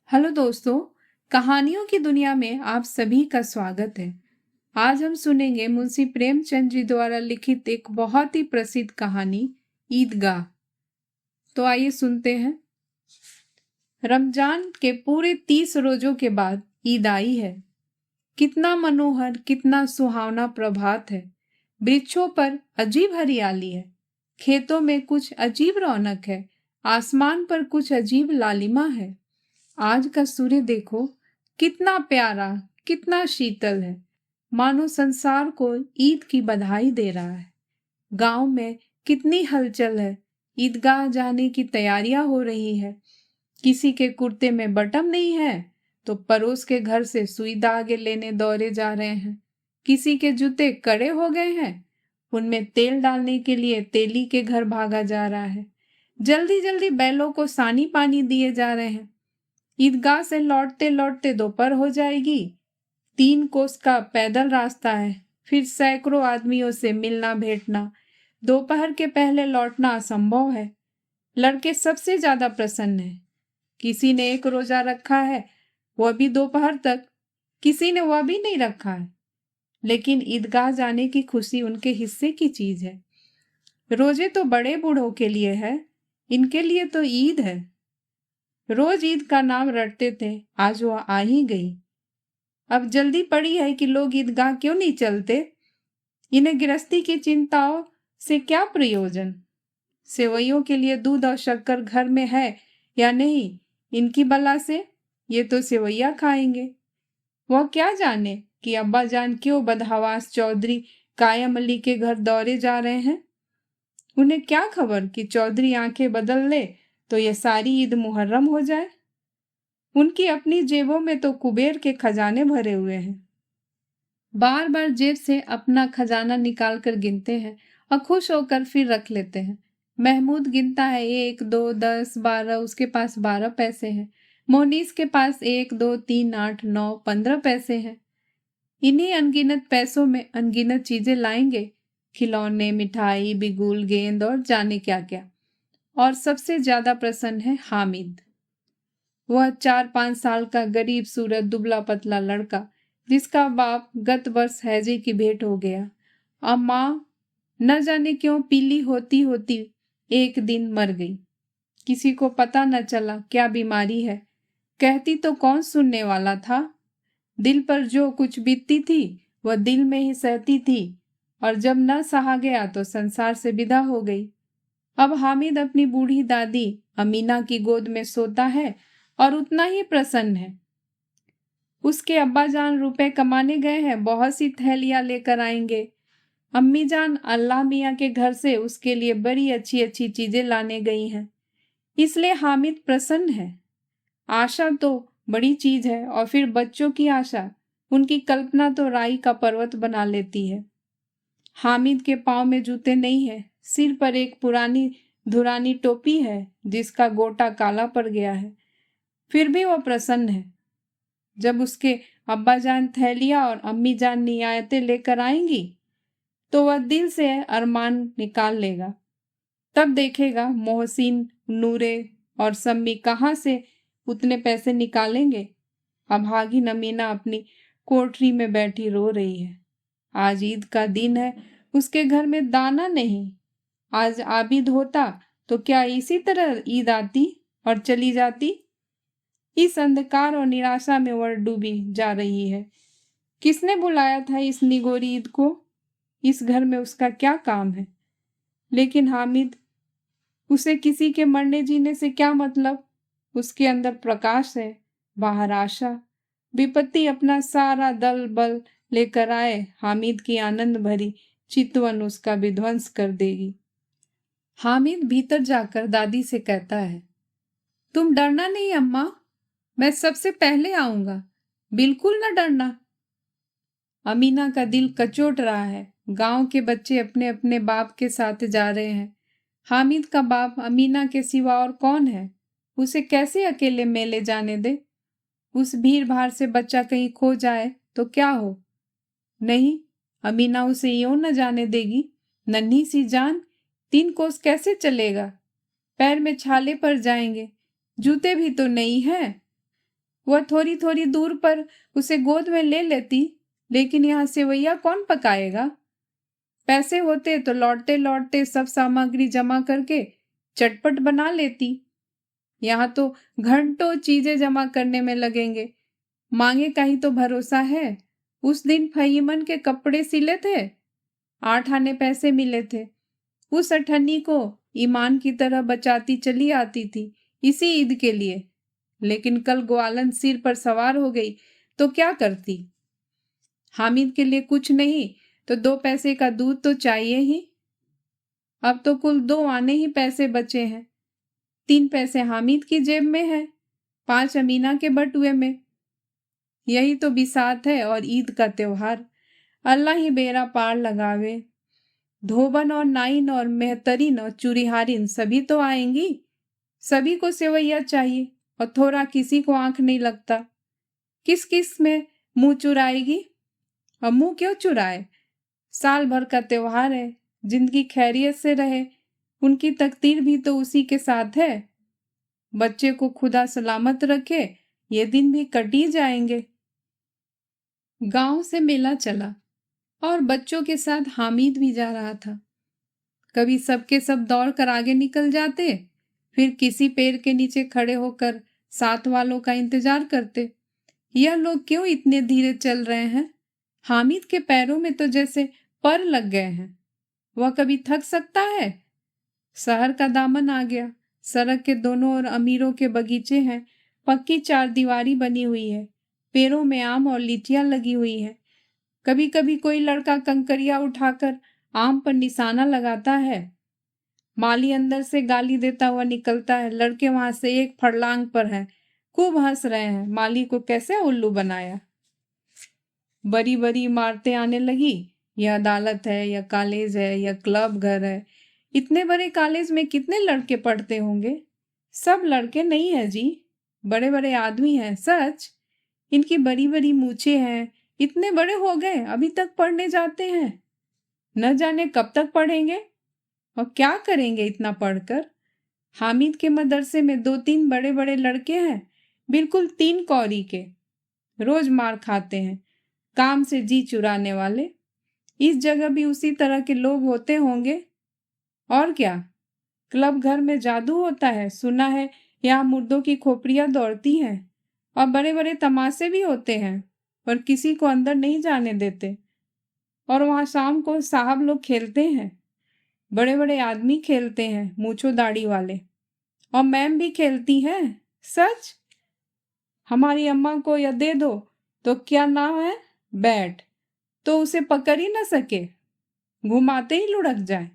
Hello दोस्तों, कहानियों की दुनिया में आप सभी का स्वागत है। आज हम सुनेंगे मुंशी प्रेमचंद जी द्वारा लिखित एक बहुत ही प्रसिद्ध कहानी ईदगाह। तो आइए सुनते हैं। रमजान के पूरे 30 रोजों के बाद ईद आई है। कितना मनोहर, कितना सुहावना प्रभात है। वृक्षों पर अजीब हरियाली है, खेतों में कुछ अजीब रौनक है, आसमान पर कुछ अजीब लालिमा है। आज का सूर्य देखो, कितना प्यारा, कितना शीतल है, मानो संसार को ईद की बधाई दे रहा है। गांव में कितनी हलचल है, ईदगाह जाने की तैयारियां हो रही है। किसी के कुर्ते में बटन नहीं है तो पड़ोस के घर से सुई धागे लेने दौड़े जा रहे हैं। किसी के जूते कड़े हो गए हैं, उनमें तेल डालने के लिए तेली के घर भागा जा रहा है। जल्दी जल्दी बैलों को सानी पानी दिए जा रहे हैं। ईदगाह से लौटते लौटते दोपहर हो जाएगी। 3 कोस का पैदल रास्ता है, फिर सैकड़ों आदमियों से मिलना भेंटना। दोपहर के पहले लौटना असंभव है। लड़के सबसे ज्यादा प्रसन्न हैं। किसी ने एक रोजा रखा है, वह भी दोपहर तक। किसी ने वह भी नहीं रखा है, लेकिन ईदगाह जाने की खुशी उनके हिस्से की चीज है। रोजे तो बड़े बूढ़ों के लिए है, इनके लिए तो ईद है। रोज ईद का नाम रटते थे, आज वह आ ही गई। अब जल्दी पड़ी है कि लोग ईदगाह क्यों नहीं चलते। इन्हें गृहस्थी की चिंताओं से क्या प्रयोजन। सेवैयों के लिए दूध और शक्कर घर में है या नहीं, इनकी बला से ये तो सेवैया खाएंगे। वह क्या जाने कि अब्बा जान क्यों बदहवास चौधरी कायम अली के घर दौड़े जा रहे हैं। उन्हें क्या खबर कि चौधरी आंखें बदल ले तो ये सारी ईद मुहर्रम हो जाए। उनकी अपनी जेबों में तो कुबेर के खजाने भरे हुए हैं। बार बार जेब से अपना खजाना निकाल कर गिनते हैं और खुश होकर फिर रख लेते हैं। महमूद गिनता है 1, 2, 10, 12, उसके पास 12 पैसे हैं। मोहनीस के पास 1, 2, 3, 8, 9, 15 पैसे हैं। इन्हीं अनगिनत पैसों में अनगिनत चीजें लाएंगे, खिलौने, मिठाई, बिगुल, गेंद और जाने क्या क्या। और सबसे ज्यादा प्रसन्न है हामिद। वह 4-5 साल का गरीब सूरत दुबला पतला लड़का, जिसका बाप गत वर्ष हैजे की भेंट हो गया। अब माँ न जाने क्यों पीली होती होती एक दिन मर गई। किसी को पता न चला क्या बीमारी है। कहती तो कौन सुनने वाला था। दिल पर जो कुछ बीतती थी वह दिल में ही सहती थी, और जब न सहा गया तो संसार से विदा हो गई। अब हामिद अपनी बूढ़ी दादी अमीना की गोद में सोता है और उतना ही प्रसन्न है। उसके अब्बा जान रुपए कमाने गए हैं, बहुत सी थैलियां लेकर आएंगे। अम्मी जान अल्लाह मियाँ के घर से उसके लिए बड़ी अच्छी अच्छी चीजें लाने गई हैं, इसलिए हामिद प्रसन्न है। आशा तो बड़ी चीज है, और फिर बच्चों की आशा, उनकी कल्पना तो राई का पर्वत बना लेती है। हामिद के पाँव में जूते नहीं है, सिर पर एक पुरानी धुरानी टोपी है जिसका गोटा काला पड़ गया है, फिर भी वह प्रसन्न है। जब उसके अब्बा जान थैलियां और अम्मी जान नियायतें लेकर आएंगी तो वह दिल से अरमान निकाल लेगा। तब देखेगा मोहसिन, नूरे और सम्मी कहाँ से उतने पैसे निकालेंगे। अभागी नमीना अपनी कोठरी में बैठी रो रही है। आज ईद का दिन है, उसके घर में दाना नहीं। आज आबिद होता तो क्या इसी तरह ईद आती और चली जाती। इस अंधकार और निराशा में वह डूबी जा रही है। किसने बुलाया था इस निगोरी ईद को। इस घर में उसका क्या काम है। लेकिन हामिद, उसे किसी के मरने जीने से क्या मतलब। उसके अंदर प्रकाश है, बाहर आशा। विपत्ति अपना सारा दल बल लेकर आए, हामिद की आनंद भरी चितवन उसका विध्वंस कर देगी। हामिद भीतर जाकर दादी से कहता है, तुम डरना नहीं अम्मा, मैं सबसे पहले आऊंगा, बिल्कुल न डरना। अमीना का दिल कचोट रहा है। गांव के बच्चे अपने अपने बाप के साथ जा रहे हैं। हामिद का बाप अमीना के सिवा और कौन है। उसे कैसे अकेले मेले जाने दे। उस भीड़ भाड़ से बच्चा कहीं खो जाए तो क्या हो। नहीं, अमीना उसे यूं न जाने देगी। नन्ही सी जान, 3 कोस कैसे चलेगा। पैर में छाले पड़ जाएंगे, जूते भी तो नहीं है। वह थोड़ी थोड़ी दूर पर उसे गोद में ले लेती, लेकिन यहाँ सेवैया कौन पकाएगा? पैसे होते तो लौटते लौटते सब सामग्री जमा करके चटपट बना लेती। यहाँ तो घंटों चीजें जमा करने में लगेंगे, मांगे का ही तो भरोसा है। उस दिन फहीमन के कपड़े सिले थे, 8 आने पैसे मिले थे। उस अठन्नी को ईमान की तरह बचाती चली आती थी इसी ईद के लिए, लेकिन कल ग्वालन सिर पर सवार हो गई तो क्या करती? हामिद के लिए कुछ नहीं तो 2 पैसे का दूध तो चाहिए ही। अब तो कुल 2 आने ही पैसे बचे हैं। 3 पैसे हामिद की जेब में है, 5 अमीना के बटुए में। यही तो बिसात है और ईद का त्योहार। अल्लाह ही बेड़ा पार लगावे। धोबन और नाइन और मेहतरीन और चूड़ीहारिन सभी तो आएंगी। सभी को सेवैया चाहिए और थोड़ा किसी को आंख नहीं लगता। किस किस में मुंह चुराएगी? और मुंह क्यों चुराए? साल भर का त्योहार है, जिंदगी खैरियत से रहे, उनकी तकदीर भी तो उसी के साथ है। बच्चे को खुदा सलामत रखे, ये दिन भी कट ही जाएंगे। गांव से मेला चला और बच्चों के साथ हामिद भी जा रहा था। कभी सबके सब दौड़ कर आगे निकल जाते, फिर किसी पेड़ के नीचे खड़े होकर साथ वालों का इंतजार करते। यह लोग क्यों इतने धीरे चल रहे हैं? हामिद के पैरों में तो जैसे पर लग गए हैं। वह कभी थक सकता है? शहर का दामन आ गया। सड़क के दोनों ओर अमीरों के बगीचे हैं, पक्की 4 दीवारी बनी हुई है, पेड़ों में आम और लीचियां लगी हुई है। कभी कभी कोई लड़का कंकरिया उठाकर आम पर निशाना लगाता है। माली अंदर से गाली देता हुआ निकलता है, लड़के वहां से एक फड़लांग पर हैं, खूब हंस रहे हैं, माली को कैसे उल्लू बनाया। बड़ी बड़ी इमारतें आने लगी। यह अदालत है, यह कॉलेज है, यह क्लब घर है। इतने बड़े कॉलेज में कितने लड़के पढ़ते होंगे? सब लड़के नहीं है जी, बड़े बड़े आदमी हैं। सच, इनकी बड़ी बड़ी मूछें हैं, इतने बड़े हो गए अभी तक पढ़ने जाते हैं। न जाने कब तक पढ़ेंगे और क्या करेंगे इतना पढ़कर। हामिद के मदरसे में 2-3 बड़े बड़े लड़के हैं, बिल्कुल 3 कौड़ी के, रोज मार खाते हैं, काम से जी चुराने वाले। इस जगह भी उसी तरह के लोग होते होंगे। और क्या, क्लब घर में जादू होता है, सुना है। यहाँ मुर्दों की खोपड़ियां दौड़ती हैं और बड़े बड़े तमाशे भी होते हैं, पर किसी को अंदर नहीं जाने देते। और वहाँ शाम को साहब लोग खेलते हैं, बड़े बड़े आदमी खेलते हैं, मूछो दाढ़ी वाले, और मैम भी खेलती हैं। सच, हमारी अम्मा को यह दे दो तो क्या नाम है, बैट, तो उसे पकड़ ही न सके, घुमाते ही लुढ़क जाए।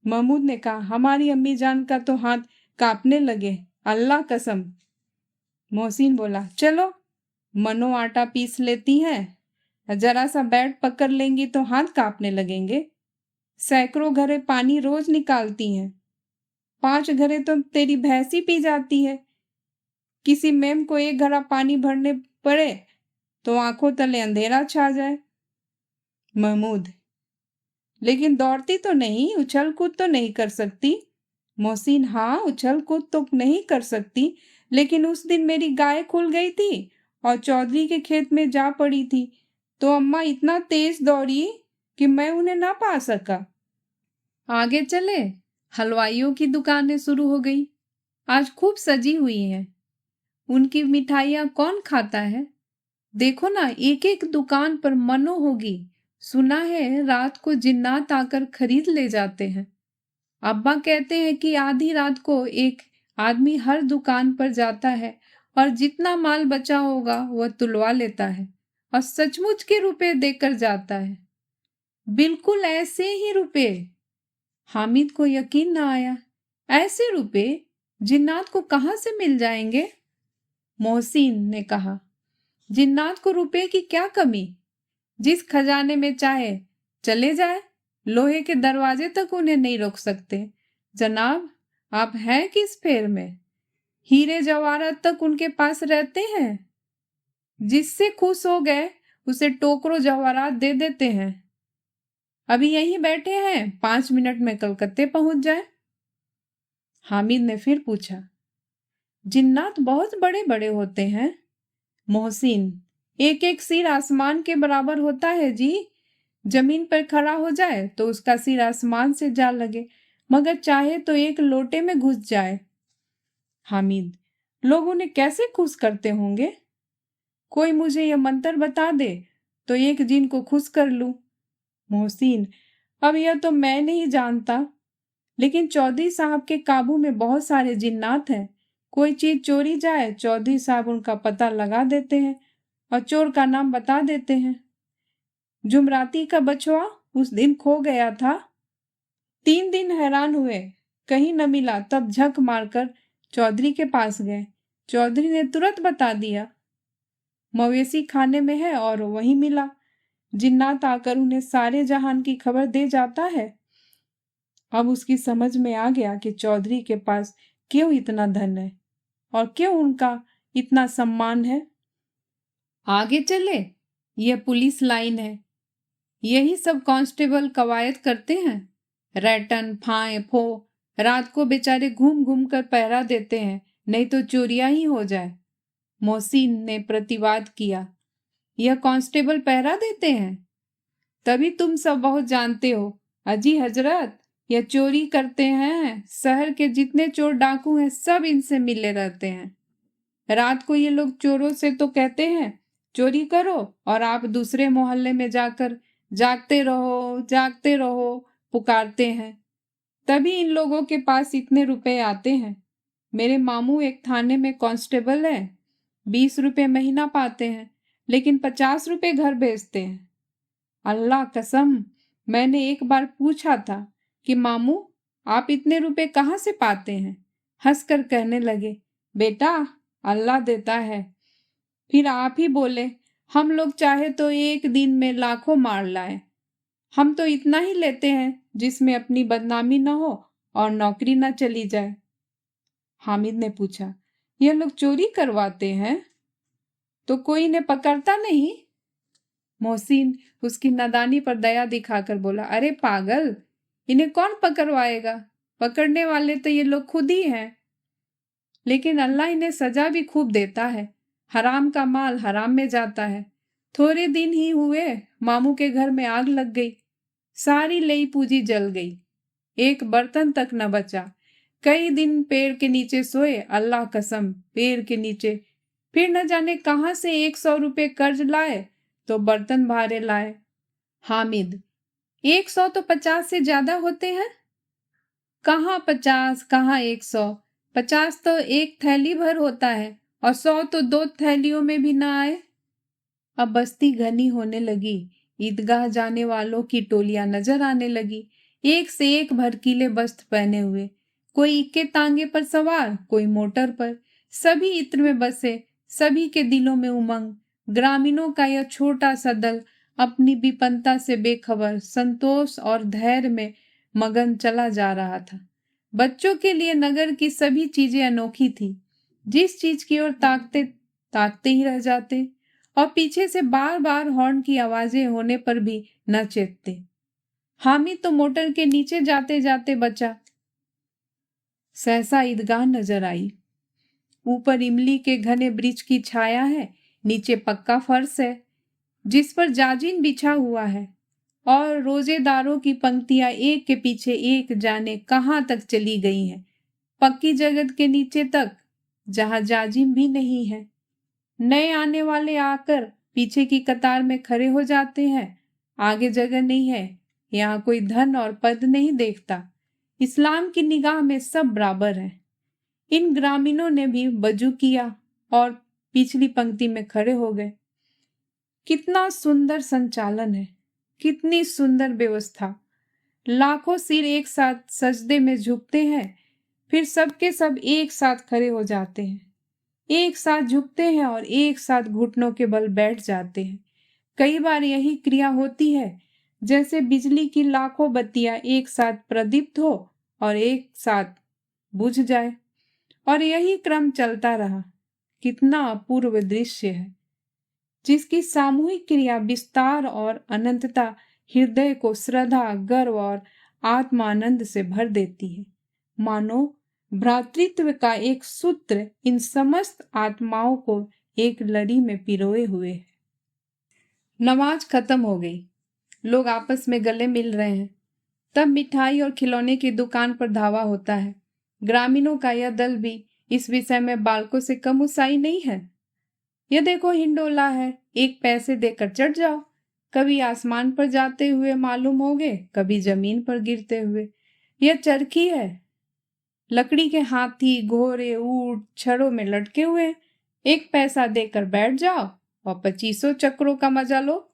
महमूद ने कहा, हमारी अम्मी जान का तो हाथ कांपने लगे, अल्लाह कसम। मोहसिन बोला, चलो मनो आटा पीस लेती हैं, जरा सा बैट पकड़ लेंगी तो हाथ कांपने लगेंगे। सैकड़ों घरे पानी रोज निकालती हैं, 5 घरे तो तेरी भैंस ही पी जाती है। किसी मेम को 1 घड़ा पानी भरने पड़े तो आंखों तले अंधेरा छा जाए। महमूद, लेकिन दौड़ती तो नहीं, उछल कूद तो नहीं कर सकती। मोहसिन, हाँ उछल कूद तो नहीं कर सकती, लेकिन उस दिन मेरी गाय खुल गई थी और चौधरी के खेत में जा पड़ी थी, तो अम्मा इतना तेज दौड़ी कि मैं उन्हें ना पा सका। आगे चले, हलवाइयों की दुकानें शुरू हो गई, आज खूब सजी हुई हैं। उनकी मिठाइयाँ कौन खाता है? देखो ना, एक एक दुकान पर मनो होगी। सुना है रात को जिन्नात आकर खरीद ले जाते हैं। अब्बा कहते हैं कि आधी रात को एक आदमी हर दुकान पर जाता है और जितना माल बचा होगा वह तुलवा लेता है और सचमुच के रुपए देकर जाता है। बिल्कुल ऐसे ही रुपए। हामिद को यकीन न आया, ऐसे रुपए जिन्नात को कहाँ से मिल जाएंगे? मोहसिन ने कहा, जिन्नात को रुपए की क्या कमी, जिस खजाने में चाहे चले जाए, लोहे के दरवाजे तक उन्हें नहीं रोक सकते। जनाब, आप हैं किस फेर में? हीरे जवाहरात तक उनके पास रहते हैं। जिससे खुश हो गए उसे टोकरो जवाहरात दे देते हैं। अभी यहीं बैठे हैं, 5 मिनट में कलकत्ते पहुंच जाए। हामिद ने फिर पूछा, जिन्नात बहुत बड़े बड़े होते हैं? मोहसिन, एक एक सिर आसमान के बराबर होता है जी। जमीन पर खड़ा हो जाए तो उसका सिर आसमान से जा लगे, मगर चाहे तो एक लोटे में घुस जाए। हामिद, लोग उन्हें कैसे खुश करते होंगे? कोई मुझे यह मंत्र बता दे तो एक जिन को खुश कर लूं। मोहसिन, अब यह तो मैं नहीं जानता, लेकिन चौधरी साहब के काबू में बहुत सारे जिन्नात हैं। कोई चीज चोरी जाए, चौधरी साहब उनका पता लगा देते हैं और चोर का नाम बता देते हैं। जुमराती का बछवा उस दिन खो गया था। 3 दिन हैरान हुए, कहीं न मिला, तब झक मारकर चौधरी के पास गए। चौधरी ने तुरंत बता दिया, मवेशी खाने में है और वहीं मिला। जिन्नात आकर उन्हें सारे जहान की खबर दे जाता है। अब उसकी समझ में आ गया कि चौधरी के पास क्यों इतना धन है और क्यों उनका इतना सम्मान है। आगे चले, यह पुलिस लाइन है। यही सब कांस्टेबल कवायद करते हैं। रैटन, फाए, फो रात को बेचारे घूम घूम कर पहरा देते हैं, नहीं तो चोरियां ही हो जाए। मोहसिन ने प्रतिवाद किया, यह कांस्टेबल पहरा देते हैं? तभी तुम सब बहुत जानते हो। अजी हजरत, यह चोरी करते हैं। शहर के जितने चोर डाकू हैं सब इनसे मिले रहते हैं। रात को ये लोग चोरों से तो कहते हैं चोरी करो, और आप दूसरे मोहल्ले में जाकर जागते रहो पुकारते हैं। तभी इन लोगों के पास इतने रुपए आते हैं। मेरे मामू एक थाने में कांस्टेबल है, 20 रुपए महीना पाते हैं, लेकिन 50 रुपए घर भेजते हैं। अल्लाह कसम, मैंने एक बार पूछा था कि मामू आप इतने रुपए कहाँ से पाते हैं? हंसकर कहने लगे, बेटा अल्लाह देता है। फिर आप ही बोले, हम लोग चाहे तो एक दिन में लाखों मार लाए। हम तो इतना ही लेते हैं जिसमें अपनी बदनामी न हो और नौकरी न चली जाए। हामिद ने पूछा, यह लोग चोरी करवाते हैं तो कोई इन्हें पकड़ता नहीं? मोहसिन उसकी नादानी पर दया दिखाकर बोला, अरे पागल, इन्हें कौन पकड़वाएगा? पकड़ने वाले तो ये लोग खुद ही हैं। लेकिन अल्लाह इन्हें सजा भी खूब देता है। हराम का माल हराम में जाता है। थोड़े दिन ही हुए, मामू के घर में आग लग गई। सारी लई पूंजी जल गई, एक बर्तन तक न बचा। कई दिन पेड़ के नीचे सोए, अल्लाह कसम पेड़ के नीचे। फिर न जाने कहां से 100 रुपए कर्ज लाए तो बर्तन भारे लाए। हामिद, 100 तो 50 से ज्यादा होते हैं। कहाँ 50, कहाँ 100। 50 तो एक थैली भर होता है और 100 तो 2 थैलियों में भी ना आए। अब बस्ती घनी होने लगी। ईदगाह जाने वालों की टोलियां नजर आने लगी, एक से एक भड़कीले वस्त्र पहने हुए। कोई इक्के तांगे पर सवार, कोई मोटर पर। सभी इत्र में बसे, सभी के दिलों में उमंग। ग्रामीणों का यह छोटा सा दल अपनी विपन्नता से बेखबर, संतोष और धैर्य में मगन चला जा रहा था। बच्चों के लिए नगर की सभी चीजें अनोखी थी। जिस चीज की ओर ताकते ताकते ही रह जाते, और पीछे से बार बार हॉर्न की आवाजें होने पर भी न चेतते। हामिद तो मोटर के नीचे जाते जाते बचा। सहसा ईदगाह नजर आई। ऊपर इमली के घने वृक्ष की छाया है, नीचे पक्का फर्श है जिस पर जाजिन बिछा हुआ है, और रोजेदारों की पंक्तियां एक के पीछे एक जाने कहां तक चली गई हैं, पक्की जगत के नीचे तक, जहां जाजिम भी नहीं है। नए आने वाले आकर पीछे की कतार में खड़े हो जाते हैं। आगे जगह नहीं है, यहाँ कोई धन और पद नहीं देखता। इस्लाम की निगाह में सब बराबर है। इन ग्रामीणों ने भी वजू किया और पिछली पंक्ति में खड़े हो गए। कितना सुंदर संचालन है, कितनी सुंदर व्यवस्था। लाखों सिर एक साथ सजदे में झुकते हैं, फिर सबके सब एक साथ खड़े हो जाते हैं, एक साथ झुकते हैं और एक साथ घुटनों के बल बैठ जाते हैं। कई बार यही क्रिया होती है जैसे बिजली की लाखों बत्तियां एक साथ प्रदीप्त हो और एक साथ बुझ जाए, और यही क्रम चलता रहा। कितना अपूर्व दृश्य है, जिसकी सामूहिक क्रिया विस्तार और अनंतता हृदय को श्रद्धा, गर्व और आत्मानंद से भर देती है। मानो भ्रातृत्व का एक सूत्र इन समस्त आत्माओं को एक लड़ी में पिरोए हुए है। नमाज खत्म हो गई, लोग आपस में गले मिल रहे हैं। तब मिठाई और खिलौने की दुकान पर धावा होता है। ग्रामीणों का यह दल भी इस विषय में बालकों से कम उत्साही नहीं है। यह देखो हिंडोला है, एक पैसे देकर चढ़ जाओ। कभी आसमान पर जाते हुए मालूम होगे, कभी जमीन पर गिरते हुए। यह चरखी है, लकड़ी के हाथी, घोड़े, ऊंट छड़ों में लटके हुए। एक पैसा देकर बैठ जाओ और 25 चक्रों का मजा लो।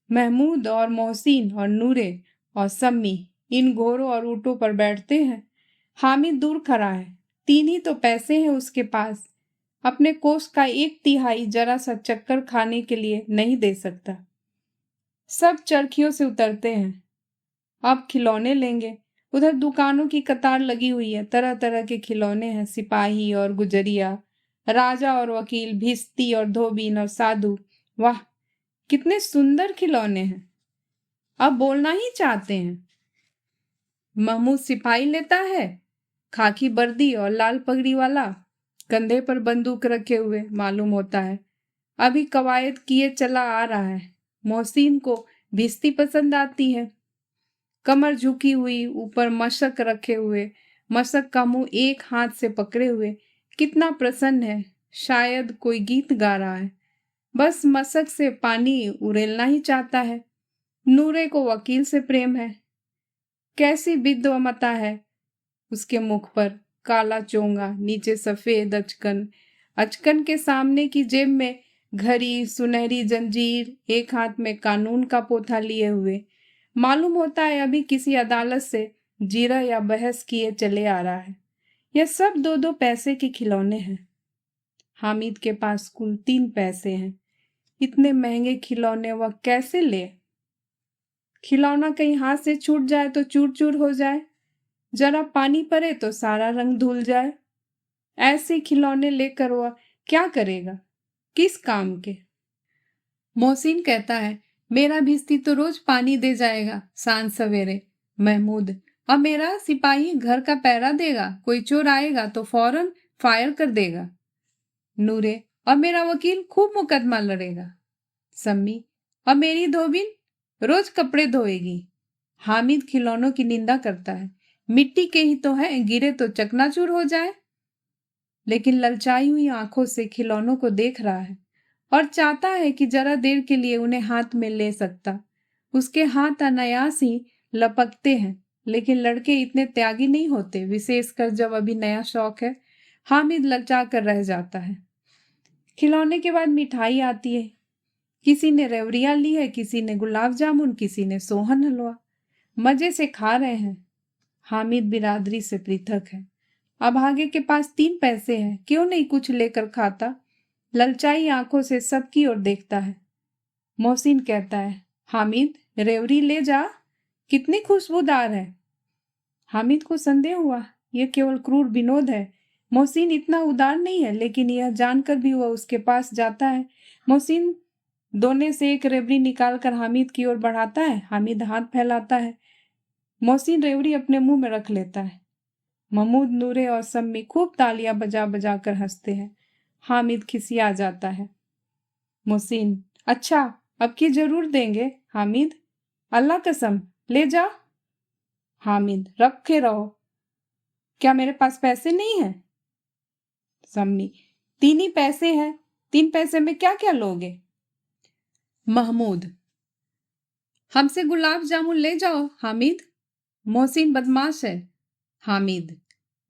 महमूद और मोहसिन और नूरे और सम्मी इन घोड़ों और ऊँटों पर बैठते हैं। हामिद दूर खड़ा है, 3 ही तो पैसे हैं उसके पास। अपने कोष का 1/3 जरा सा चक्कर खाने के लिए नहीं दे सकता। सब चरखियों से उतरते हैं, अब खिलौने लेंगे। उधर दुकानों की कतार लगी हुई है, तरह तरह के खिलौने हैं। सिपाही और गुजरिया, राजा और वकील, भिस्ती और धोबीन और साधु। वाह, कितने सुंदर खिलौने हैं, अब बोलना ही चाहते हैं। महमूद सिपाही लेता है, खाकी वर्दी और लाल पगड़ी वाला, कंधे पर बंदूक रखे हुए मालूम होता है। अभी कवायद किए चला आ रहा है। मोहसिन को भिस्ती पसंद आती है, कमर झुकी हुई, ऊपर मशक रखे हुए, मशक का मुंह एक हाथ से पकड़े हुए, कितना प्रसन्न है, शायद कोई गीत गा रहा है। बस मशक से पानी उड़ेलना ही चाहता है। नूरे को वकील से प्रेम है। कैसी विद्वमता है उसके मुख पर, काला चोंगा, नीचे सफेद अचकन, अचकन के सामने की जेब में घड़ी, सुनहरी जंजीर, एक हाथ में कानून का पोथा लिए हुए। मालूम होता है अभी किसी अदालत से जीरा या बहस किए चले आ रहा है। यह सब 2-2 पैसे के खिलौने हैं। हामिद के पास कुल 3 पैसे हैं। इतने महंगे खिलौने वह कैसे ले? खिलौना कहीं हाथ से छूट जाए तो चूर चूर हो जाए, जरा पानी पड़े तो सारा रंग धुल जाए। ऐसे खिलौने लेकर वह क्या करेगा, किस काम के? मोहसिन कहता है, मेरा भिस्ती तो रोज पानी दे जाएगा सांझ सवेरे। महमूद, और मेरा सिपाही घर का पहरा देगा, कोई चोर आएगा तो फौरन फायर कर देगा। नूरे, और मेरा वकील खूब मुकदमा लड़ेगा। सम्मी, और मेरी धोबिन रोज कपड़े धोएगी। हामिद खिलौनों की निंदा करता है, मिट्टी के ही तो हैं, गिरे तो चकनाचूर हो जाए। लेकिन ललचाई हुई आंखों से खिलौनों को देख रहा है और चाहता है कि जरा देर के लिए उन्हें हाथ में ले सकता। उसके हाथ अनायास ही लपकते हैं, लेकिन लड़के इतने त्यागी नहीं होते, विशेषकर जब अभी नया शौक है। हामिद ललचा कर रह जाता है। खिलौने के बाद मिठाई आती है। किसी ने रेवड़ियां ली है, किसी ने गुलाब जामुन, किसी ने सोहन हलवा। मजे से खा रहे हैं। हामिद बिरादरी से पृथक है। अभागे के पास 3 पैसे हैं, क्यों नहीं कुछ लेकर खाता? ललचाई आंखों से सबकी ओर देखता है। मोहसिन कहता है, हामिद रेवड़ी ले जा, कितनी खुशबूदार है। हामिद को संदेह हुआ, यह केवल क्रूर विनोद है। मोहसिन इतना उदार नहीं है, लेकिन यह जानकर भी वह उसके पास जाता है। मोहसिन दोने से एक रेवड़ी निकालकर हामिद की ओर बढ़ाता है। हामिद हाथ फैलाता है। मोहसिन रेवड़ी अपने मुंह में रख लेता है। महमूद, नूरे और सम्मी खूब तालियां बजा बजा कर हंसते हैं। हामिद खिसिया जाता है। मोहसिन, अच्छा अब की जरूर देंगे हामिद, अल्लाह कसम ले जा। हामिद, रखे रहो, क्या मेरे पास पैसे नहीं है? सम्मी, 3 ही पैसे हैं, 3 पैसे में क्या क्या लोगे? महमूद, हमसे गुलाब जामुन ले जाओ हामिद। मोहसिन बदमाश है। हामिद,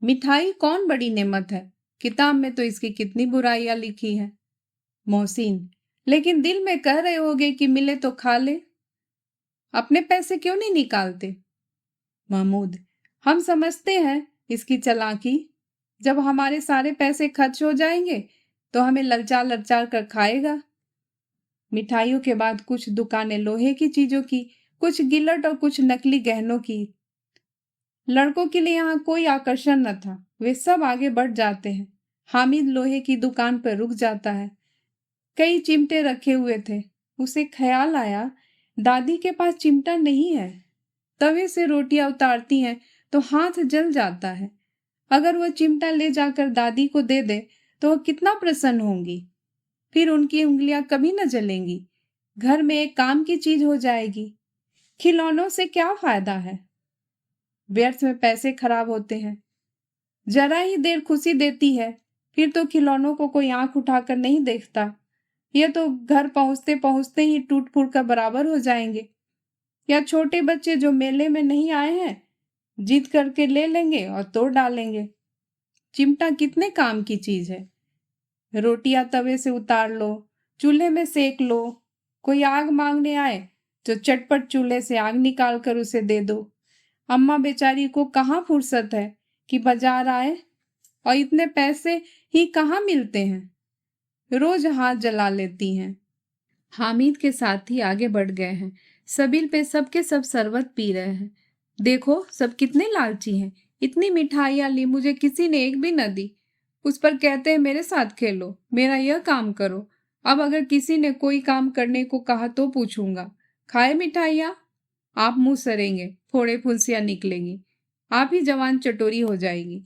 मिठाई कौन बड़ी नेमत है, किताब में तो इसकी कितनी बुराइयां लिखी है। मोहसिन, लेकिन दिल में कह रहे होगे कि मिले तो खा ले, अपने पैसे क्यों नहीं निकालते? महमूद, हम समझते हैं इसकी चालाकी, जब हमारे सारे पैसे खर्च हो जाएंगे तो हमें ललचा ललचा कर खाएगा। मिठाइयों के बाद कुछ दुकानें लोहे की चीजों की, कुछ गिलट और कुछ नकली गहनों की। लड़कों के लिए यहाँ कोई आकर्षण न था, वे सब आगे बढ़ जाते हैं। हामिद लोहे की दुकान पर रुक जाता है। कई चिमटे रखे हुए थे। उसे ख्याल आया, दादी के पास चिमटा नहीं है। तवे से रोटियां उतारती हैं तो हाथ जल जाता है। अगर वह चिमटा ले जाकर दादी को दे दे तो वह कितना प्रसन्न होंगी। फिर उनकी उंगलियां कभी न जलेंगी। घर में एक काम की चीज हो जाएगी। खिलौनों से क्या फायदा है? व्यर्थ में पैसे खराब होते हैं। जरा ही देर खुशी देती है, फिर तो खिलौनों को कोई आंख उठाकर नहीं देखता। ये तो घर पहुंचते पहुंचते ही टूट फूट का बराबर हो जाएंगे। या छोटे बच्चे जो मेले में नहीं आए हैं, जीत करके ले लेंगे और तोड़ डालेंगे। चिमटा कितने काम की चीज है। रोटियां तवे से उतार लो, चूल्हे में सेक लो। कोई आग मांगने आए तो चटपट चूल्हे से आग निकाल कर उसे दे दो। अम्मा बेचारी को कहाँ फुर्सत है कि बाजार आए, और इतने पैसे ही कहाँ मिलते हैं। रोज हाथ जला लेती हैं। हामिद के साथी आगे बढ़ गए हैं। सबील पे सबके सब शरबत पी रहे हैं। देखो सब कितने लालची हैं। इतनी मिठाइयाँ ली, मुझे किसी ने एक भी न दी। उस पर कहते हैं मेरे साथ खेलो, मेरा यह काम करो। अब अगर किसी ने कोई काम करने को कहा तो पूछूंगा, खाए मिठाइयाँ? आप मुंह सरेंगे, फोड़े फुंसियाँ निकलेंगी। आप ही जवान चटोरी हो जाएगी।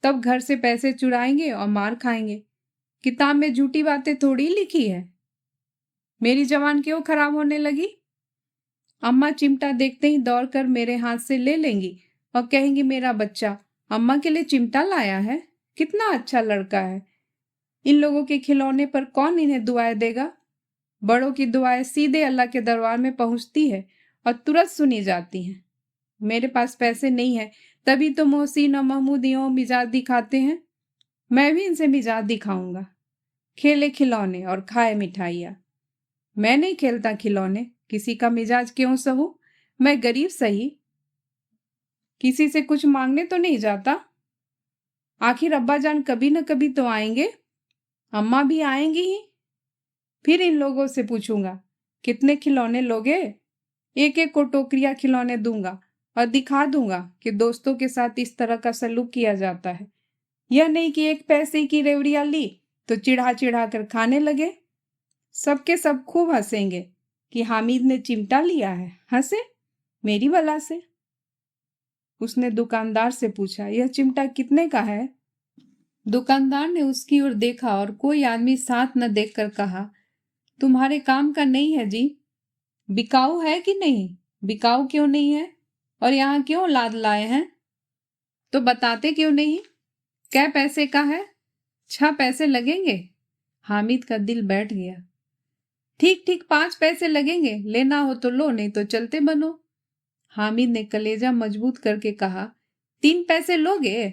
तब घर से पैसे चुराएंगे और मार खाएंगे। किताब में झूठी बातें थोड़ी लिखी है। मेरी जवान क्यों खराब होने लगी? अम्मा चिमटा देखते ही दौड़कर मेरे हाथ से ले लेंगी और कहेंगी मेरा बच्चा अम्मा के लिए चिमटा लाया है, कितना अच्छा लड़का है। इन लोगों के खिलौने पर कौन इन्हें दुआएं देगा? बड़ों की दुआएं सीधे अल्लाह के दरबार में पहुंचती है और तुरंत सुनी जाती हैं। मेरे पास पैसे नहीं है, तभी तो मोहसिन और महमूद यूं मिजाज दिखाते हैं। मैं भी इनसे मिजाज दिखाऊंगा। खेले खिलौने और खाए मिठाइयाँ। मैं नहीं खेलता खिलौने, किसी का मिजाज क्यों सहूं? मैं गरीब सही, किसी से कुछ मांगने तो नहीं जाता। आखिर अब्बा जान कभी न कभी तो आएंगे, अम्मा भी आएंगी ही। फिर इन लोगों से पूछूंगा कितने खिलौने लोगे? एक एक को टोकरियां खिलौने दूंगा और दिखा दूंगा कि दोस्तों के साथ इस तरह का सलूक किया जाता है। यह नहीं कि एक पैसे की रेवड़ियां ली तो चिढ़ा चिढ़ा कर खाने लगे। सबके सब खूब हंसेंगे कि हामिद ने चिमटा लिया है। हंसे मेरी बला से। उसने दुकानदार से पूछा, यह चिमटा कितने का है? दुकानदार ने उसकी ओर देखा और कोई आदमी साथ न देखकर कहा, तुम्हारे काम का नहीं है जी। बिकाऊ है कि नहीं? बिकाऊ क्यों नहीं है? और यहाँ क्यों लाद लाए हैं? तो बताते क्यों नहीं? क्या पैसे का है? 6 पैसे लगेंगे। हामिद का दिल बैठ गया। ठीक ठीक 5 पैसे लगेंगे, लेना हो तो लो, नहीं तो चलते बनो। हामिद ने कलेजा मजबूत करके कहा, 3 पैसे लोगे?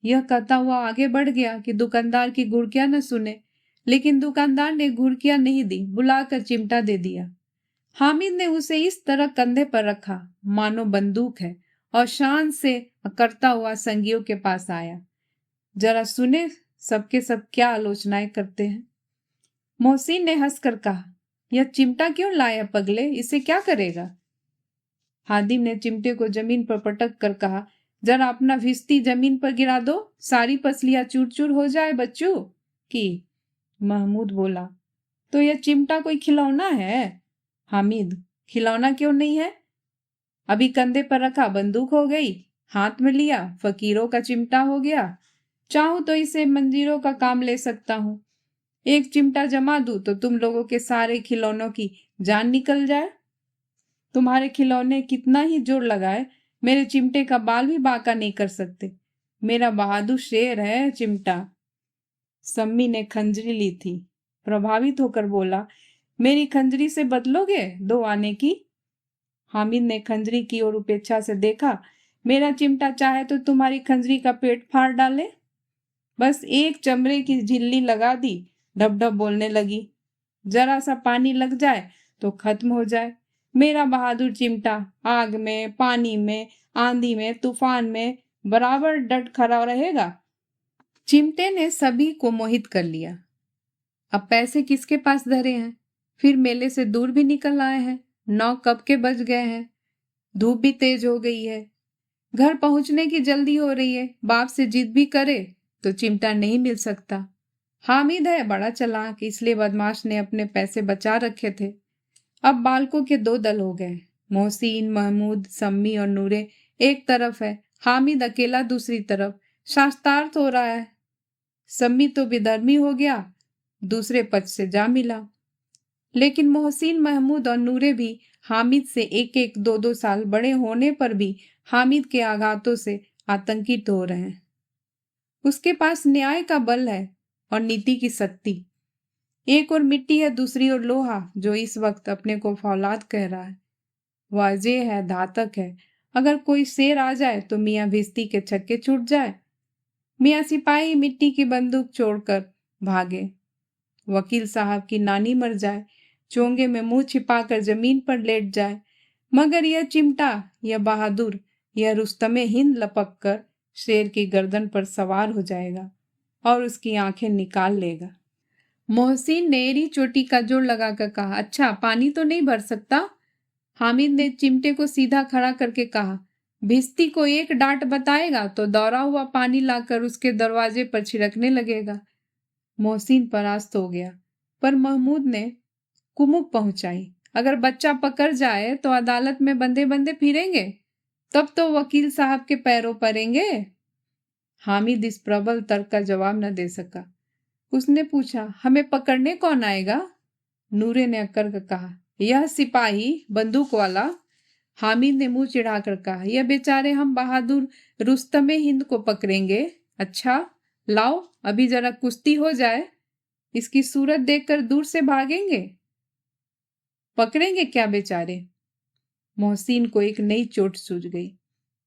यह कहता हुआ आगे बढ़ गया कि दुकानदार की घुड़कियां न सुने, लेकिन दुकानदार ने घुड़कियां नहीं दी, बुलाकर चिमटा दे दिया। हामिद ने उसे इस तरह कंधे पर रखा मानो बंदूक है और शान से करता हुआ संगियों के पास आया। जरा सुने सबके सब क्या आलोचनाएं करते हैं। मोहसिन ने हंसकर कहा, यह चिमटा क्यों लाया पगले, इसे क्या करेगा? हादिम ने चिमटे को जमीन पर पटक कर कहा, जरा अपना भिश्ती जमीन पर गिरा दो, सारी पसलियां चूर चूर हो जाए बच्चों की। महमूद बोला, तो यह चिमटा कोई खिलौना है? हामिद, खिलौना क्यों नहीं है? अभी कंधे पर रखा बंदूक हो गई, हाथ में लिया फकीरों का चिमटा हो गया। चाहूं तो इसे मंजीरों का काम ले सकता हूं। एक चिमटा जमा दूं तो तुम लोगों के सारे खिलौनों की जान निकल जाए। तुम्हारे खिलौने कितना ही जोर लगाए, मेरे चिमटे का बाल भी बांका नहीं कर सकते। मेरा बहादुर शेर है चिमटा। सम्मी ने खंजरी ली थी। प्रभावित होकर बोला, मेरी खंजरी से बदलोगे 2 आने की? हामिद ने खंजरी की ओर उपेक्षा से देखा। मेरा चिमटा चाहे तो तुम्हारी खंजरी का पेट फाड़ डाले। बस एक चमड़े की झिल्ली लगा दी, ढब ढब बोलने लगी। जरा सा पानी लग जाए तो खत्म हो जाए। मेरा बहादुर चिमटा आग में, पानी में, आंधी में, तूफान में बराबर डट खड़ा रहेगा। चिमटे ने सभी को मोहित कर लिया। अब पैसे किसके पास धरे हैं? फिर मेले से दूर भी निकल आए हैं। 9 कब के बज गए हैं। धूप भी तेज हो गई है। घर पहुंचने की जल्दी हो रही है। बाप से जिद भी करे तो चिमटा नहीं मिल सकता। हामिद है बड़ा चालाक, इसलिए बदमाश ने अपने पैसे बचा रखे थे। अब बालकों के 2 दल हो गए। मोहसिन, महमूद, सम्मी और नूरे एक तरफ है, हामिद अकेला दूसरी तरफ। शास्त्रार्थ हो रहा है। सम्मी तो विधर्मी हो गया, दूसरे पद से जा मिला। लेकिन मोहसिन, महमूद और नूरे भी हामिद से एक एक दो दो साल बड़े होने पर भी हामिद के आघातों से आतंकित हो रहे हैं। उसके पास न्याय का बल है और नीति की शक्ति। एक और मिट्टी है, दूसरी ओर लोहा, जो इस वक्त अपने को फौलाद कह रहा है। वह अजय है, घातक है। अगर कोई शेर आ जाए तो मियाँ भिश्ती के छक्के छूट जाए। मियाँ सिपाही मिट्टी की बंदूक छोड़कर भागे। वकील साहब की नानी मर जाए, चोंगे में मुंह छिपाकर जमीन पर लेट जाए, मगर यह चिमटा, यह बहादुर, यह रुस्तमे हिंद लपक कर शेर की गर्दन पर सवार हो जाएगा और उसकी आंखें निकाल लेगा। मोहसिन ने एड़ी चोटी का जोड़ लगाकर कहा, अच्छा पानी तो नहीं भर सकता? हामिद ने चिमटे को सीधा खड़ा करके कहा, भिश्ती को एक डांट बताएगा तो दौरा हुआ पानी लाकर उसके दरवाजे पर छिड़कने लगेगा। मोहसिन परास्त हो गया, पर महमूद ने कुमुक पहुंचाई, अगर बच्चा पकड़ जाए तो अदालत में बंधे बंधे फिरेंगे, तब तो वकील साहब के पैरों पड़ेंगे। हामिद इस प्रबल तर्क का जवाब न दे सका। उसने पूछा, हमें पकड़ने कौन आएगा? नूरे ने अक्कर कर कहा, यह सिपाही बंदूक वाला। हामिद ने मुंह चिढ़ाकर कहा, यह बेचारे हम बहादुर रुस्तमे हिंद को पकड़ेंगे? अच्छा लाओ, अभी जरा कुश्ती हो जाए, इसकी सूरत देखकर दूर से भागेंगे। पकड़ेंगे क्या बेचारे? मोहसिन को एक नई चोट सूझ गई।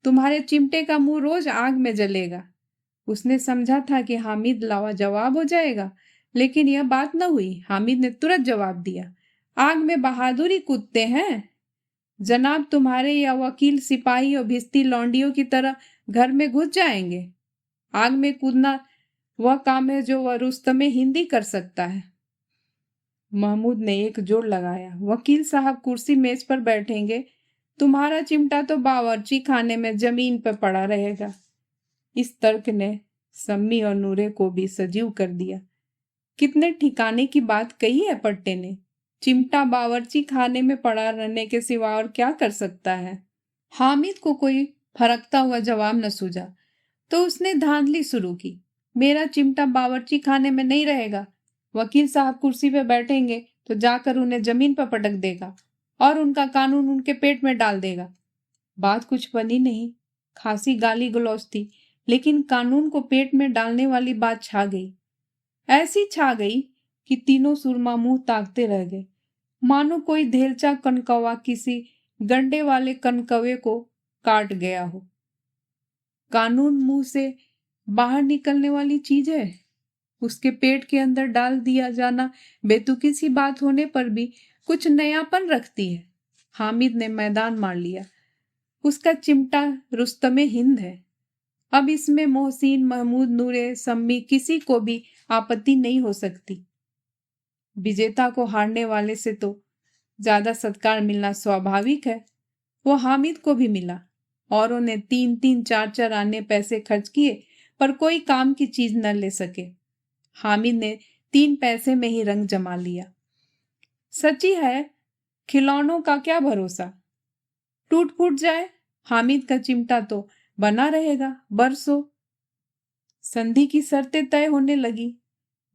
तुम्हारे चिमटे का मुंह रोज आग में जलेगा। उसने समझा था कि हामिद लाजवाब हो जाएगा, लेकिन यह बात न हुई। हामिद ने तुरंत जवाब दिया, आग में बहादुरी कूदते हैं जनाब, तुम्हारे या वकील सिपाही और भिश्ती लौंडियों की तरह घर में घुस जाएंगे। आग में कूदना वह काम है जो वह रुस्तमे हिंदी कर सकता है। महमूद ने एक जोड़ लगाया, वकील साहब कुर्सी मेज पर बैठेंगे, तुम्हारा चिमटा तो बावर्ची खाने में जमीन पर पड़ा रहेगा। इस तर्क ने सम्मी और नूरे को भी सजीव कर दिया। कितने ठिकाने की बात कही है पट्टे ने। चिमटा बावर्ची खाने में पड़ा रहने के सिवा और क्या कर सकता है? हामिद को कोई फरकता हुआ जवाब न सूझा, तो उसने धांधली शुरू की, मेरा चिमटा बावर्ची खाने में नहीं रहेगा। वकील साहब कुर्सी पे बैठेंगे तो जाकर उन्हें जमीन पर पटक देगा और उनका कानून उनके पेट में डाल देगा। बात कुछ बनी नहीं, खासी गाली गलौज थी, लेकिन कानून को पेट में डालने वाली बात छा गई। ऐसी छा गई कि तीनों सुरमा मुंह ताकते रह गए, मानो कोई धेलचा कनकौवा किसी गंडे वाले कनकौवे को काट गया हो। कानून मुंह से बाहर निकलने वाली चीज है, उसके पेट के अंदर डाल दिया जाना बेतुकी सी बात होने पर भी कुछ नयापन रखती है। हामिद ने मैदान मार लिया, उसका चिमटा रुस्तमे हिंद है। अब इसमें मोहसिन, महमूद, नूरे, सम्मी किसी को भी आपत्ति नहीं हो सकती। विजेता को हारने वाले से तो ज्यादा सत्कार मिलना स्वाभाविक है। वो हामिद को भी मिला। औरों ने 3-3, 4-4 आने पैसे खर्च किए, पर कोई काम की चीज न ले सके। हामिद ने 3 पैसे में ही रंग जमा लिया। सच्ची है, खिलौनों का क्या भरोसा, टूट फूट जाए। हामिद का चिमटा तो बना रहेगा बरसों। संधि की शर्तें तय होने लगी।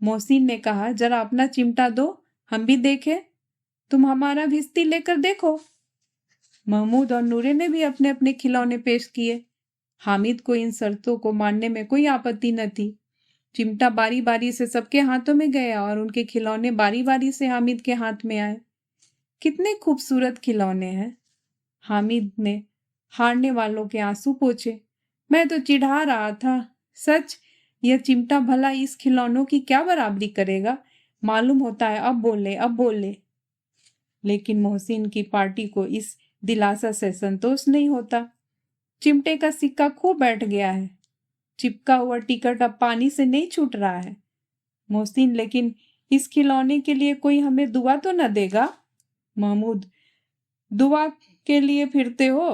मोहसिन ने कहा, जरा अपना चिमटा दो, हम भी देखें। तुम हमारा भिश्ती लेकर देखो। महमूद और नूरे ने भी अपने अपने खिलौने पेश किए। हामिद को इन शर्तों को मानने में कोई आपत्ति न थी। चिमटा बारी बारी से सबके हाथों में गया और उनके खिलौने बारी बारी से हामिद के हाथ में आए। कितने खूबसूरत खिलौने हैं। हामिद ने हारने वालों के आंसू पोंछे। मैं तो चिढ़ा रहा था, सच यह चिमटा भला इस खिलौनों की क्या बराबरी करेगा। मालूम होता है, अब बोले। लेकिन मोहसिन की पार्टी को इस दिलासा से संतोष नहीं होता। चिमटे का सिक्का खूब बैठ गया है, चिपका हुआ टिकट अब पानी से नहीं छूट रहा है। मोहसिन, लेकिन इस खिलौने के लिए कोई हमें दुआ तो न देगा? महमूद, दुआ के लिए फिरते हो,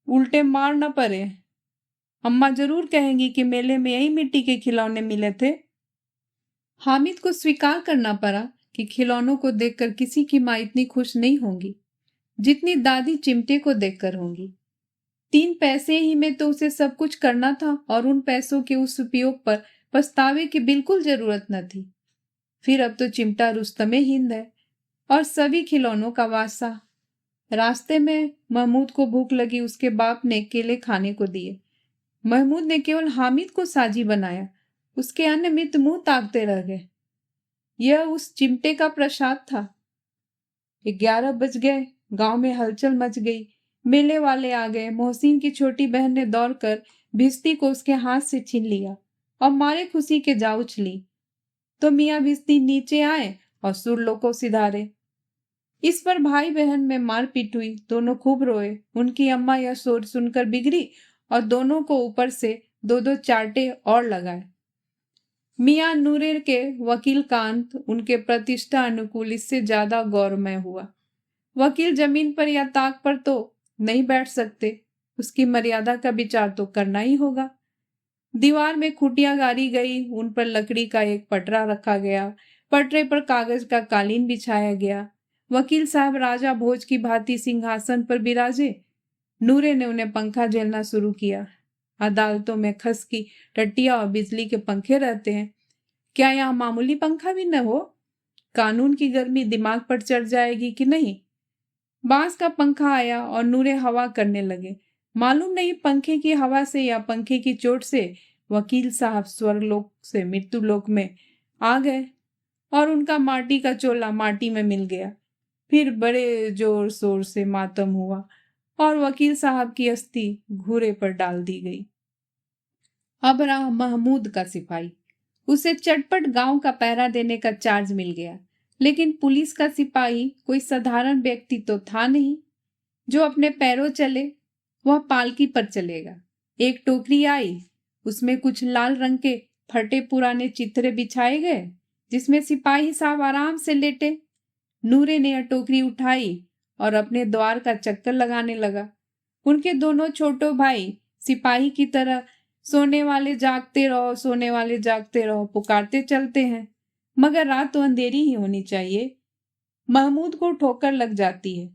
उल्टे मार न पड़े। अम्मा जरूर कहेंगी कि मेले में यही मिट्टी के खिलौने मिले थे। हामिद को स्वीकार करना पड़ा कि खिलौनों को देखकर किसी की माँ इतनी खुश नहीं होंगी जितनी दादी चिमटे को देखकर होंगी। 3 पैसे ही में तो उसे सब कुछ करना था और उन पैसों के उस उपयोग पर पछतावे की बिल्कुल जरूरत न थी। फिर अब तो चिमटा रुस्तमे हिंद है और सभी खिलौनों का वासा। रास्ते में महमूद को भूख लगी, उसके बाप ने केले खाने को दिए। महमूद ने केवल हामिद को साजी बनाया, उसके अन्य मित्र मुंह ताकते रह गए। यह उस चिमटे का प्रसाद था। 11 बज गए, गांव में हलचल मच गई। मेले वाले आ गए। मोहसिन की छोटी बहन ने दौड़कर भिश्ती को उसके हाथ से छीन लिया और मारे खुशी के जा उछली तो मियाँ भिश्ती नीचे आए और सुरलों को सिधारे। इस पर भाई बहन में मारपीट हुई, दोनों खूब रोए। उनकी अम्मा यह शोर सुनकर बिगड़ी और दोनों को ऊपर से 2-2 चांटे और लगाए। मियाँ नूरे के वकील का अंत उनके प्रतिष्ठा अनुकूल इससे ज्यादा गौरवमय हुआ। वकील जमीन पर या ताक पर तो नहीं बैठ सकते, उसकी मर्यादा का विचार तो करना ही होगा। दीवार में खुटियां गाड़ी गई, उन पर लकड़ी का एक पटरा रखा गया, पटरे पर कागज का कालीन बिछाया गया। वकील साहब राजा भोज की भांति सिंहासन पर बिराजे। नूरे ने उन्हें पंखा झेलना शुरू किया। अदालतों में खस की टट्टियां और बिजली के पंखे रहते हैं, क्या यहाँ मामूली पंखा भी न हो? कानून की गर्मी दिमाग पर चढ़ जाएगी कि नहीं? बांस का पंखा आया और नूरे हवा करने लगे। मालूम नहीं पंखे की हवा से या पंखे की चोट से वकील साहब स्वर्गलोक से मृत्युलोक में आ गए और उनका माटी का चोला माटी में मिल गया। फिर बड़े जोर शोर से मातम हुआ और वकील साहब की अस्थि घूरे पर डाल दी गई। अब रहा महमूद का सिपाही। उसे चटपट गांव का पहरा देने का चार्ज मिल गया, लेकिन पुलिस का सिपाही कोई साधारण व्यक्ति तो था नहीं जो अपने पैरों चले। वह पालकी पर चलेगा। एक टोकरी आई, उसमें कुछ लाल रंग के फटे पुराने चित्रे बिछाए गए जिसमें सिपाही साहब आराम से लेटे। नूरे ने यह टोकरी उठाई और अपने द्वार का चक्कर लगाने लगा। उनके दोनों छोटो भाई सिपाही की तरह सोने वाले जागते रहो, सोने वाले जागते रहो पुकारते चलते हैं, मगर रात तो अंधेरी ही होनी चाहिए। महमूद को ठोकर लग जाती है,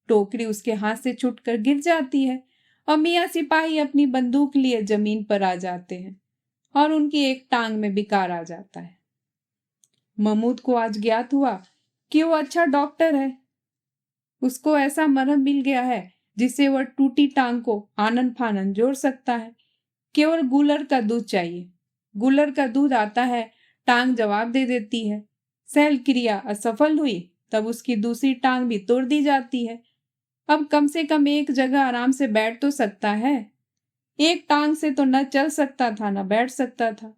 टोकरी उसके हाथ से छूटकर गिर जाती है और मियाँ सिपाही अपनी बंदूक लिए जमीन पर आ जाते हैं और उनकी एक टांग में विकार आ जाता है। महमूद को आज ज्ञात हुआ कि वो अच्छा डॉक्टर है। उसको ऐसा मरहम मिल गया है जिससे वह टूटी टांग को आनन फानन जोड़ सकता है। केवल गूलर का दूध चाहिए। गूलर का दूध आता है, टांग जवाब दे देती है। शल्य क्रिया असफल हुई तब उसकी दूसरी टांग भी तोड़ दी जाती है। अब कम से कम एक जगह आराम से बैठ तो सकता है। एक टांग से तो न चल सकता था न बैठ सकता था।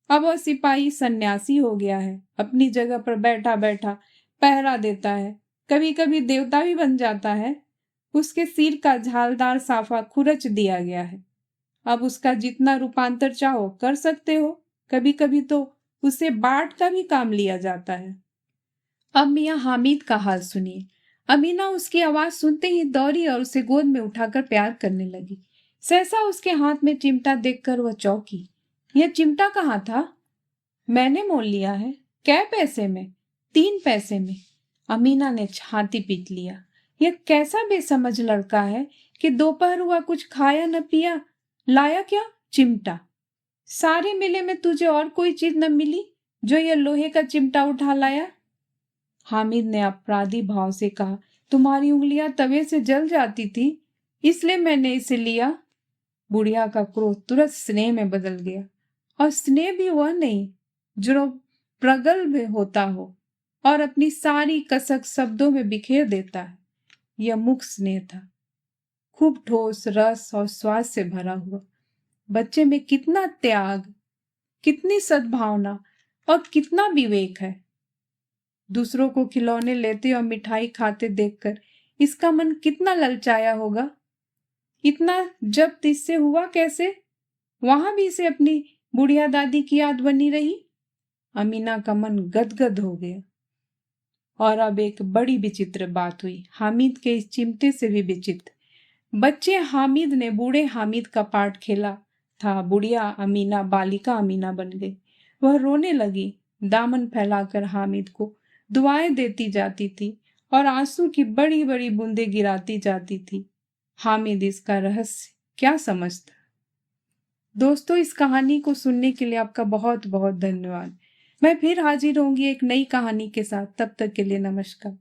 अब वह सिपाही सन्यासी हो गया है, अपनी जगह पर बैठा बैठा पहरा देता है, कभी कभी देवता भी बन जाता है। उसके सिर का झालदार साफा खुरच दिया गया है। अब उसका जितना रूपांतर चाहो कर सकते हो। कभी कभी तो उसे बाट का भी काम लिया जाता है। अब मियाँ हामिद का हाल सुनिए। अमीना उसकी आवाज सुनते ही दौड़ी और उसे गोद में उठाकर प्यार करने लगी। सहसा उसके हाथ में चिमटा देखकर वह चौंकी। यह चिमटा कहाँ था? मैंने मोल लिया है। कै पैसे में? 3 पैसे में। अमीना ने छाती पीट लिया। यह कैसा बेसमझ लड़का है कि दोपहर हुआ कुछ खाया न पिया, लाया क्या? चिमटा। सारे मेले में तुझे और कोई चीज न मिली जो यह लोहे का चिमटा उठा लाया? हामिद ने अपराधी भाव से कहा, तुम्हारी उंगलियां तवे से जल जाती थी इसलिए मैंने इसे लिया। बुढ़िया का क्रोध तुरंत स्नेह में बदल गया, और स्नेह भी वह नहीं जो प्रगल्भ होता हो और अपनी सारी कसक शब्दों में बिखेर देता है। यह मुख स्नेह था, खूब ठोस रस और स्वाद से भरा हुआ। बच्चे में कितना त्याग, कितनी सद्भावना और कितना विवेक है। दूसरों को खिलौने लेते और मिठाई खाते देखकर इसका मन कितना ललचाया होगा। इतना जब्त इससे हुआ कैसे? वहां भी इसे अपनी बुढ़िया दादी की याद बनी रही। अमीना का मन गदगद हो गया। और अब एक बड़ी विचित्र बात हुई, हामिद के इस चिमटे से भी विचित्र। बच्चे हामिद ने बूढ़े हामिद का पार्ट खेला था। बुढ़िया अमीना बालिका अमीना बन गई। वह रोने लगी, दामन फैलाकर हामिद को दुआएं देती जाती थी और आंसू की बड़ी बड़ी बूंदें गिराती जाती थी। हामिद इसका रहस्य क्या समझता? दोस्तों, इस कहानी को सुनने के लिए आपका बहुत बहुत धन्यवाद। मैं फिर हाजिर होंगी एक नई कहानी के साथ। तब तक के लिए नमस्कार।